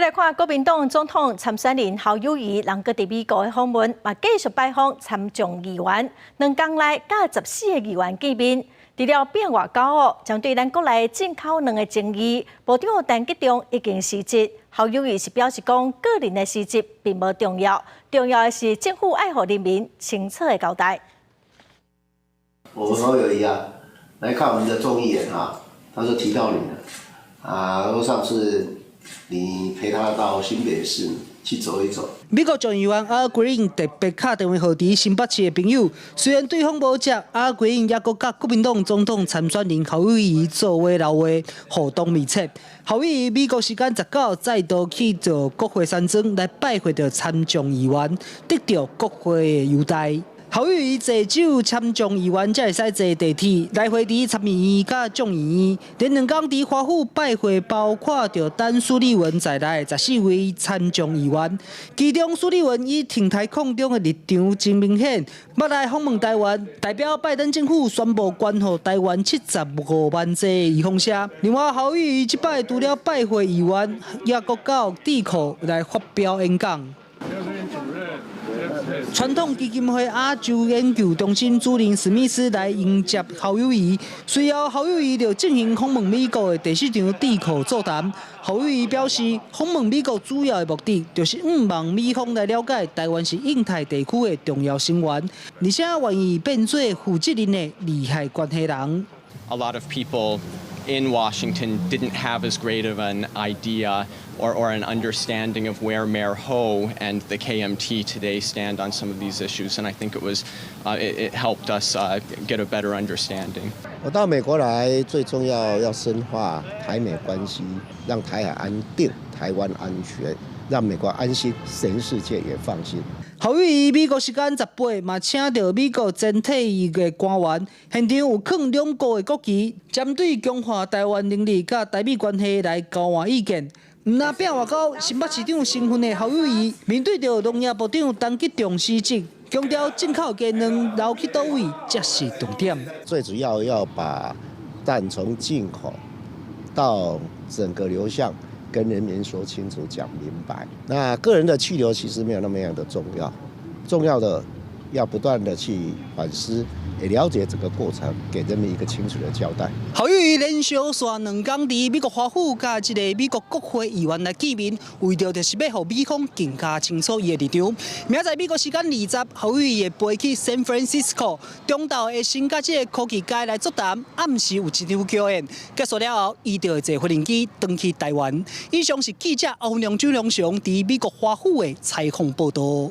再来看国民党总统参选人侯友宜，人搁伫美国的访问，嘛继续拜访参众议员，两天内甲14个议员见面。除了变外交针对咱国内进口两个争议，部长陈吉仲已经辞职。侯友宜是表示讲，个人的辞职并无重要，重要的是政府爱护人民清楚的交代。我们侯友宜啊，来看我们的众议员啊，他说提到你了啊，说上次你陪他到新北市去走一走。美国众议员阿圭因特别打电话给新北市的朋友，虽然对方无接，阿圭因也阁甲国民党总统参选人侯友宜做话留话，互动密切。侯友宜美国时间19再度去到国会山庄来拜会着参众议员，得到国会的优待。侯友宜坐酒参众议员才会使坐地铁来回伫参议院甲众议院，连两天伫华府拜会，包括着陈苏立文在内14位参众议员。其中苏立文以挺台抗中的立场真明显，要来访问台湾，代表拜登政府宣布捐予台湾75万剂预防车。另外，侯友宜即摆除了拜会议员，也阁到智库来发表演讲。传统基金会亚洲研究中心主任史密斯来迎接侯友宜，随后侯友宜就进行访问美国的第4场智库座谈。侯友宜表示，访问美国主要的目的就是望美方来了解台湾是印太地区的重要成员，而且愿意变做负责任的利害关系人。A lot of people in Washington didn't have as great of an idea or an understanding of where Mayor Ho and the KMT today stand on some of these issues, and I think it helped us get a better understanding. 我到美国来，最重要深化台美关系，让台海安定，台湾安全，让美国安心，全世界也放心。侯友宜美国时间18嘛，请到美国全体的官员，现场有放两国的国旗，针对强化台湾能力甲台美关系来交换意见。唔那变外交，新北市长身份的侯友宜，面对着农业部长陈吉仲辞职，强调进口技能留去倒位才是重点。最主要把蛋从进口到整个流向，跟人民说清楚、讲明白。那个人的去留其实没有那么样的重要，重要的要不断的去反思，也了解整个过程，给人民一个清楚的交代。侯友宜连续刷2天伫美国华府甲一个美国国会议员来见面，为着就是要让美方更加清楚伊的立场。明仔美国时间20，侯友宜会飞去 San Francisco， 中昼会先甲这个科技界来座谈，暗时有一场表演。结束了后，伊就会坐飞机回去台湾。以上是记者欧阳周良祥伫美国华府的采访报道。